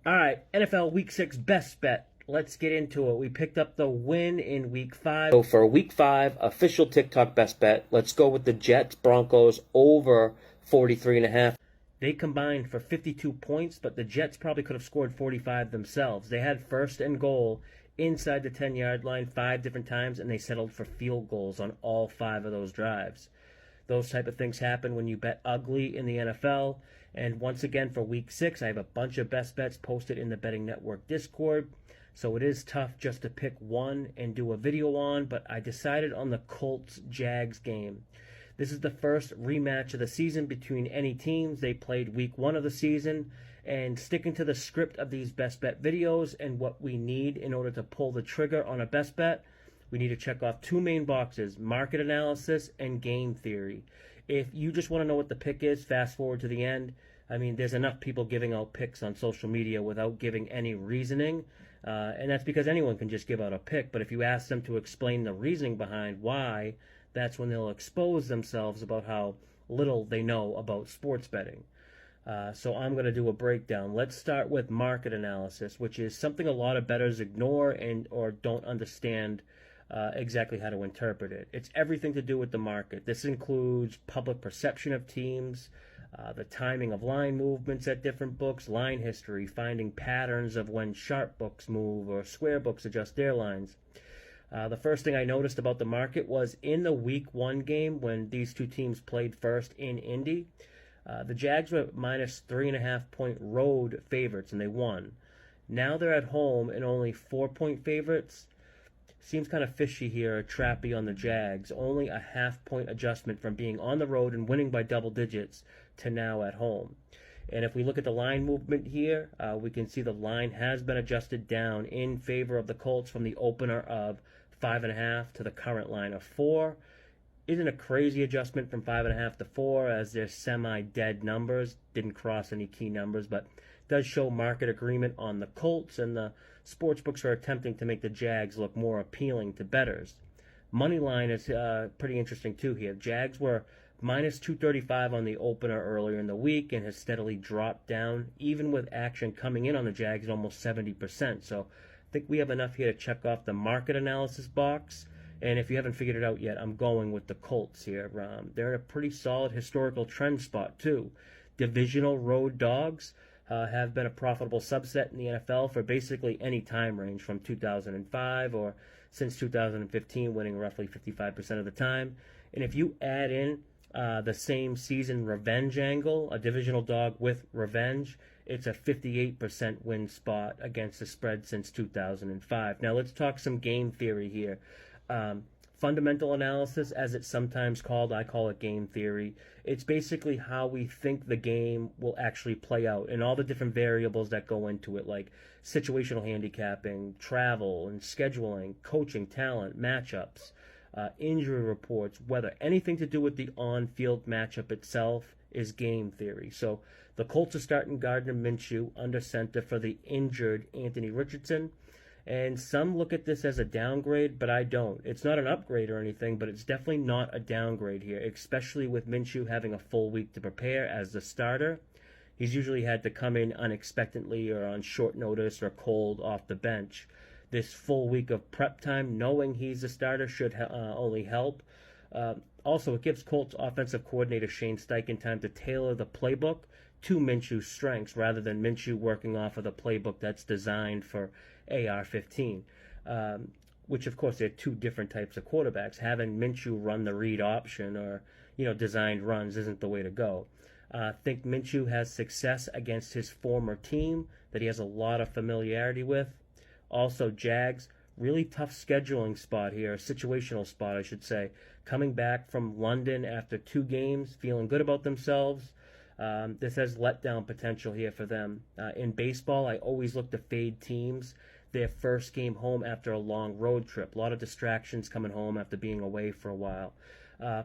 All right, NFL Week 6 best bet. Let's get into it. We picked up the win in Week 5. So for Week 5, official TikTok best bet, let's go with the Jets Broncos over 43.5. They combined for 52 points, but the Jets probably could have scored 45 themselves. They had first and goal inside the 10-yard line 5 different times, and they settled for field goals on all 5 of those drives. Those type of things happen when you bet ugly in the NFL. And once again, for Week 6, I have a bunch of best bets posted in the Betting Network Discord. So it is tough just to pick one and do a video on, but I decided on the Colts-Jags game. This is the first rematch of the season between any teams. They played Week 1 of the season. And sticking to the script of these best bet videos and what we need in order to pull the trigger on a best bet, we need to check off 2 main boxes: market analysis and game theory. If you just want to know what the pick is, fast forward to the end. I mean, there's enough people giving out picks on social media without giving any reasoning, and that's because anyone can just give out a pick. But if you ask them to explain the reasoning behind why, that's when they'll expose themselves about how little they know about sports betting. So I'm going to do a breakdown. Let's start with market analysis, which is something a lot of bettors ignore and or don't understand exactly how to interpret it. It's everything to do with the market. This includes public perception of teams, the timing of line movements at different books, line history, finding patterns of when sharp books move or square books adjust their lines. The first thing I noticed about the market was in the Week 1 game when these two teams played first in Indy, the Jags were minus 3.5-point road favorites, and they won. Now they're at home and only 4-point favorites. Seems kind of fishy here, trappy on the Jags. Only a half-point adjustment from being on the road and winning by double digits to now at home. And if we look at the line movement here, we can see the line has been adjusted down in favor of the Colts from the opener of 5.5 to the current line of 4. Isn't a crazy adjustment from 5.5 to 4, as they're semi-dead numbers. Didn't cross any key numbers, but does show market agreement on the Colts, and the sportsbooks are attempting to make the Jags look more appealing to bettors. Money line is pretty interesting too here. Jags were minus 235 on the opener earlier in the week and has steadily dropped down, even with action coming in on the Jags at almost 70%. So I think we have enough here to check off the market analysis box. And if you haven't figured it out yet, I'm going with the Colts here. They're in a pretty solid historical trend spot, too. Divisional road dogs have been a profitable subset in the NFL for basically any time range from 2005 or since 2015, winning roughly 55% of the time. And if you add in the same season revenge angle, a divisional dog with revenge, it's a 58% win spot against the spread since 2005. Now let's talk some game theory here. Fundamental analysis, as it's sometimes called, I call it game theory. It's basically how we think the game will actually play out and all the different variables that go into it, like situational handicapping, travel and scheduling, coaching, talent, matchups, injury reports, weather. Anything to do with the on-field matchup itself is game theory. So the Colts are starting Gardner Minshew under center for the injured Anthony Richardson. And some look at this as a downgrade, but I don't. It's not an upgrade or anything, but it's definitely not a downgrade here, especially with Minshew having a full week to prepare as the starter. He's usually had to come in unexpectedly or on short notice or cold off the bench. This full week of prep time, knowing he's the starter, should only help. Also, it gives Colts offensive coordinator Shane Steichen time to tailor the playbook to Minshew's strengths rather than Minshew working off of the playbook that's designed for AR-15, which, of course, they're two different types of quarterbacks. Having Minshew run the read option or, designed runs isn't the way to go. I think Minshew has success against his former team that he has a lot of familiarity with. Also, Jags, really tough scheduling spot here, a situational spot, I should say. Coming back from London after 2 games, feeling good about themselves. This has letdown potential here for them. In baseball, I always look to fade teams their first game home after a long road trip. A lot of distractions coming home after being away for a while.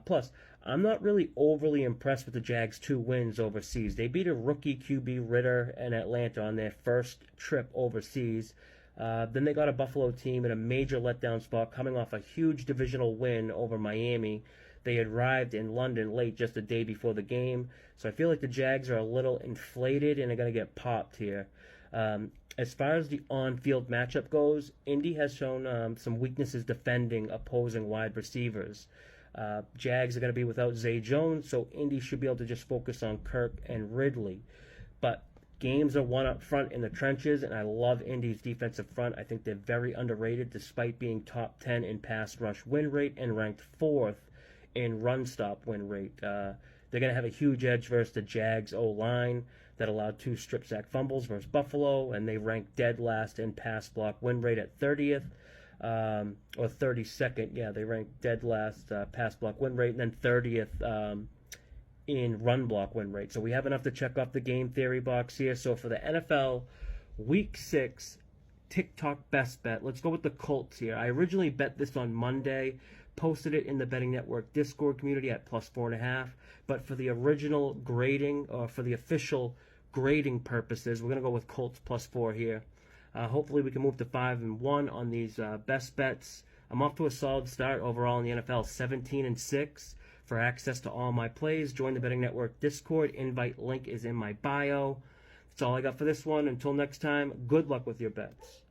Plus, I'm not really overly impressed with the Jags' 2 wins overseas. They beat a rookie QB Ritter and Atlanta on their first trip overseas. Then they got a Buffalo team in a major letdown spot coming off a huge divisional win over Miami. They had arrived in London late just a day before the game. So I feel like the Jags are a little inflated and are going to get popped here. As far as the on-field matchup goes, Indy has shown some weaknesses defending opposing wide receivers. Jags are going to be without Zay Jones, so Indy should be able to just focus on Kirk and Ridley. But games are won up front in the trenches, and I love Indy's defensive front. I think they're very underrated despite being top 10 in pass rush win rate and ranked 4th in run stop win rate. They're going to have a huge edge versus the Jags O-line that allowed 2 strip sack fumbles versus Buffalo, and they rank dead last in pass block win rate at 30th. Or 32nd, yeah, they rank dead last pass block win rate, and then 30th in run block win rate. So we have enough to check off the game theory box here. So for the NFL Week 6 TikTok best bet, let's go with the Colts here. I originally bet this on Monday, posted it in the Betting Network Discord community at +4.5, but for the original grading, or for the official grading purposes, we're going to go with Colts +4 here. Hopefully we can move to 5-1 on these best bets. I'm off to a solid start overall in the NFL, 17-6. For access to all my plays, join the Betting Network Discord. Invite link is in my bio. That's all I got for this one. Until next time, good luck with your bets.